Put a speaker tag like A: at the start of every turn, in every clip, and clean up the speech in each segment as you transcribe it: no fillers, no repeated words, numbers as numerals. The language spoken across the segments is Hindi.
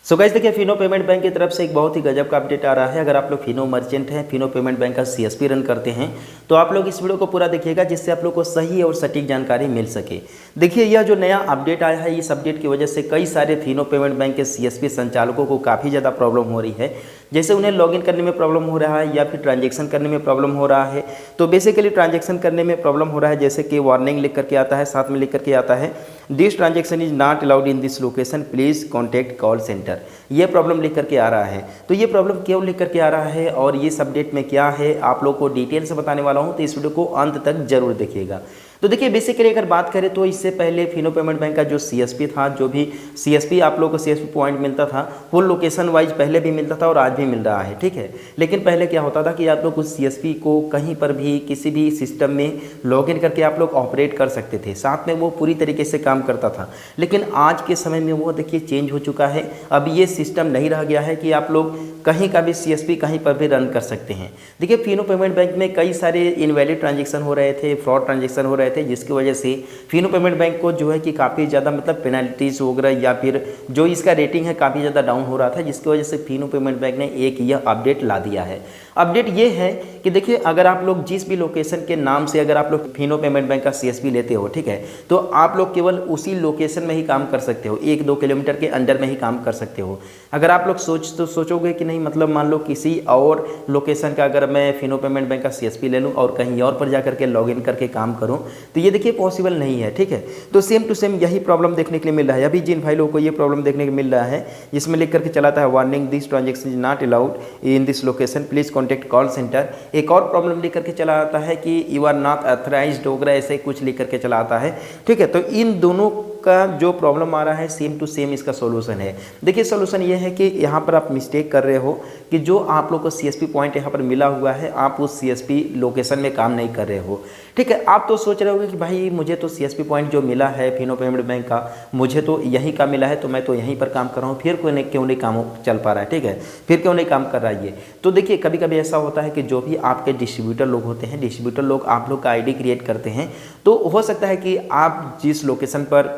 A: सो गाइस देखिए फिनो पेमेंट बैंक की तरफ से एक बहुत ही गजब का अपडेट आ रहा है। अगर आप लोग फिनो मर्चेंट हैं, फिनो पेमेंट बैंक का सीएसपी रन करते हैं तो आप लोग इस वीडियो को पूरा देखिएगा जिससे आप लोग को सही और सटीक जानकारी मिल सके। देखिए यह जो नया अपडेट आया है, इस अपडेट की वजह से कई सारे फिनो पेमेंट बैंक के सीएसपी संचालकों को काफ़ी ज़्यादा प्रॉब्लम हो रही है। जैसे उन्हें लॉगिन करने में प्रॉब्लम हो रहा है या फिर ट्रांजेक्शन करने में प्रॉब्लम हो रहा है। तो बेसिकली ट्रांजेक्शन करने में प्रॉब्लम हो रहा है, जैसे कि वार्निंग लिख करके आता है, साथ में लिख करके आता है this transaction is not allowed in this location, please contact call centre. ये प्रॉब्लम लिख करके आ रहा है। तो ये प्रॉब्लम क्यों लिख करके आ रहा है और ये अपडेट में क्या है आप लोग को डिटेल से बताने वाला हूँ, तो इस वीडियो को अंत तक जरूर देखिएगा। तो देखिए बेसिकली अगर बात करें तो इससे पहले फिनो पेमेंट बैंक का जो सीएसपी था, जो भी सीएसपी आप लोग को सीएसपी पॉइंट मिलता था वो लोकेशन वाइज पहले भी मिलता था और आज भी मिल रहा है, ठीक है। लेकिन पहले क्या होता था कि आप लोग उस सीएसपी को कहीं पर भी किसी भी सिस्टम में लॉगिन करके आप लोग ऑपरेट कर सकते थे, साथ में वो पूरी तरीके से काम करता था। लेकिन आज के समय में वो देखिए चेंज हो चुका है। अब ये सिस्टम नहीं रह गया है कि आप लोग कहीं का भी सीएसपी कहीं पर भी रन कर सकते हैं। देखिए फिनो पेमेंट बैंक में कई सारे इनवैलिड ट्रांजेक्शन हो रहे थे, फ्रॉड ट्रांजेक्शन हो रहे थे, जिसकी वजह से फिनो पेमेंट बैंक को जो है कि काफ़ी ज़्यादा मतलब पेनल्टीज वगैरह या फिर जो इसका रेटिंग है काफ़ी ज़्यादा डाउन हो रहा था, जिसकी वजह से फिनो पेमेंट बैंक ने एक यह अपडेट ला दिया है। अपडेट ये है कि देखिए अगर आप लोग जिस भी लोकेशन के नाम से अगर आप लोग फिनो पेमेंट बैंक का सीएसपी लेते हो, ठीक है, तो आप लोग केवल उसी लोकेशन में ही काम कर सकते हो, 1-2 किलोमीटर के अंदर में ही काम कर सकते हो। अगर आप लोग सोचोगे कि नहीं मतलब मान लो किसी और लोकेशन का अगर मैं फिनो पेमेंट बैंक का सीएसपी ले लूँ और कहीं और पर जा करके लॉगिन करके काम करूँ तो ये देखिए पॉसिबल नहीं है, ठीक है। तो सेम टू सेम यही प्रॉब्लम देखने के लिए मिल रहा है। अभी जिन भाई लोगों को ये प्रॉब्लम देखने को मिल रहा है, जिसमें लिख करके चलाता है warning this transaction is not allowed in this location, please contact call centre. एक और प्रॉब्लम लिख करके चला आता है कि यू आर नॉट ऑथराइज्ड वगैरह ऐसे कुछ लिख करके चला आता है, ठीक है। तो इन दोनों का जो प्रॉब्लम आ रहा है सेम टू सेम इसका सॉल्यूशन है। देखिए सॉल्यूशन ये है कि यहाँ पर आप मिस्टेक कर रहे हो कि जो आप लोग को सीएसपी पॉइंट यहाँ पर मिला हुआ है, आप उस सीएसपी लोकेशन में काम नहीं कर रहे हो, ठीक है। आप तो सोच रहे होगे कि भाई मुझे तो सीएसपी पॉइंट जो मिला है फिनो पेमेंट बैंक का, मुझे तो यहीं का मिला है, तो मैं तो यहीं पर काम कर रहा हूँ, फिर क्यों नहीं काम चल पा रहा है, ठीक है, फिर क्यों नहीं काम कर रहा है ये। तो देखिए कभी कभी ऐसा होता है कि जो भी आपके डिस्ट्रीब्यूटर लोग होते हैं, डिस्ट्रीब्यूटर लोग आप लोग का आईडी क्रिएट करते हैं, तो हो सकता है कि आप जिस लोकेशन पर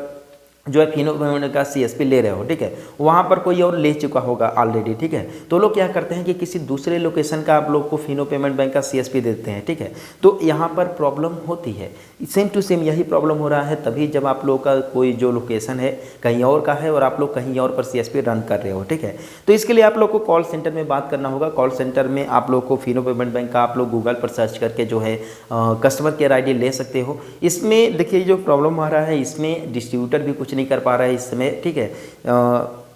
A: जो है फिनो पेमेंट का सीएसपी ले रहे हो, ठीक है, वहाँ पर कोई और ले चुका होगा ऑलरेडी, ठीक है। तो लोग क्या करते हैं कि किसी दूसरे लोकेशन का आप लोग को फिनो पेमेंट बैंक का सीएसपी देते हैं, ठीक है। तो यहाँ पर प्रॉब्लम होती है, सेम टू सेम यही प्रॉब्लम हो रहा है तभी जब आप लोग का कोई जो लोकेशन है कहीं और का है और आप लोग कहीं और पर सीएसपी रन कर रहे हो, ठीक है। तो इसके लिए आप लोग को कॉल सेंटर में बात करना होगा। कॉल सेंटर में आप लोग को फिनो पेमेंट बैंक का आप लोग गूगल पर सर्च करके जो है कस्टमर केयर आईडी ले सकते हो। इसमें देखिए जो प्रॉब्लम आ रहा है इसमें डिस्ट्रीब्यूटर भी कुछ नहीं कर पा रहा है इस समय, ठीक है,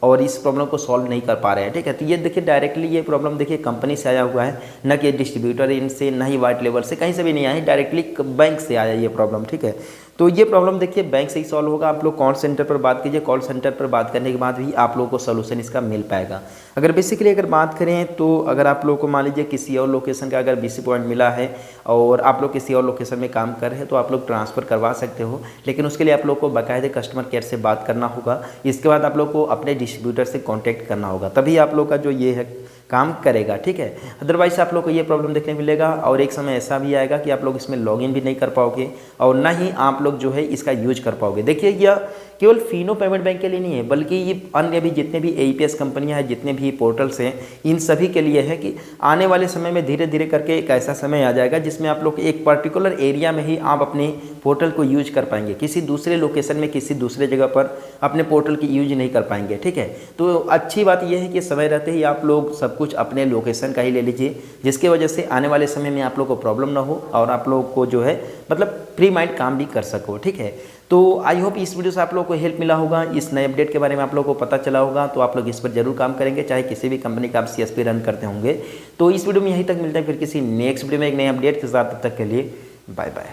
A: और इस प्रॉब्लम को सॉल्व नहीं कर पा रहे हैं, ठीक है। तो ये देखिए डायरेक्टली ये प्रॉब्लम देखिए कंपनी से आया हुआ है, न कि डिस्ट्रीब्यूटर इनसे, न ही वाइट लेवल से, कहीं से भी नहीं आया है, डायरेक्टली बैंक से आया ये प्रॉब्लम, ठीक है। तो ये प्रॉब्लम देखिए बैंक से ही सॉल्व होगा। आप लोग कॉल सेंटर पर बात कीजिए, कॉल सेंटर पर बात करने के बाद ही आप लोगों को सोल्यूशन इसका मिल पाएगा। अगर बेसिकली अगर बात करें तो अगर आप लोगों को मान लीजिए किसी और लोकेशन का अगर बीसी पॉइंट मिला है और आप लोग किसी और लोकेशन में काम कर रहे हैं तो आप लोग ट्रांसफ़र करवा सकते हो, लेकिन उसके लिए आप लोग को बाकायदे कस्टमर केयर से बात करना होगा। इसके बाद आप लोग को अपने डिस्ट्रीब्यूटर से कॉन्टैक्ट करना होगा, तभी आप लोग का जो ये है काम करेगा, ठीक है। अदरवाइज आप लोग को ये प्रॉब्लम देखने मिलेगा और एक समय ऐसा भी आएगा कि आप लोग इसमें लॉगिन भी नहीं कर पाओगे और ना ही आप लोग जो है इसका यूज कर पाओगे। देखिए यह केवल फिनो पेमेंट बैंक के लिए नहीं है, बल्कि ये अन्य भी जितने भी एईपीएस कंपनियां हैं, जितने भी पोर्टल्स हैं, इन सभी के लिए है कि आने वाले समय में धीरे धीरे करके एक ऐसा समय आ जाएगा जिसमें आप लोग एक पर्टिकुलर एरिया में ही आप अपने पोर्टल को यूज कर पाएंगे, किसी दूसरे लोकेशन में किसी दूसरे जगह पर अपने पोर्टल की यूज नहीं कर पाएंगे, ठीक है। तो अच्छी बात यह है कि समय रहते ही आप लोग सब कुछ अपने लोकेशन का ही ले लीजिए, जिसकी वजह से आने वाले समय में आप लोग को प्रॉब्लम ना हो और आप लोग को जो है मतलब फ्री माइंड काम भी कर सको, ठीक है। तो आई होप इस वीडियो से आप लोग को हेल्प मिला होगा, इस नए अपडेट के बारे में आप लोग को पता चला होगा, तो आप लोग इस पर जरूर काम करेंगे, चाहे किसी भी कंपनी का आप सीएसपी रन करते होंगे। तो इस वीडियो में यहीं तक मिलते हैं फिर किसी नेक्स्ट वीडियो में एक नए अपडेट के साथ, तब तक के लिए बाय बाय।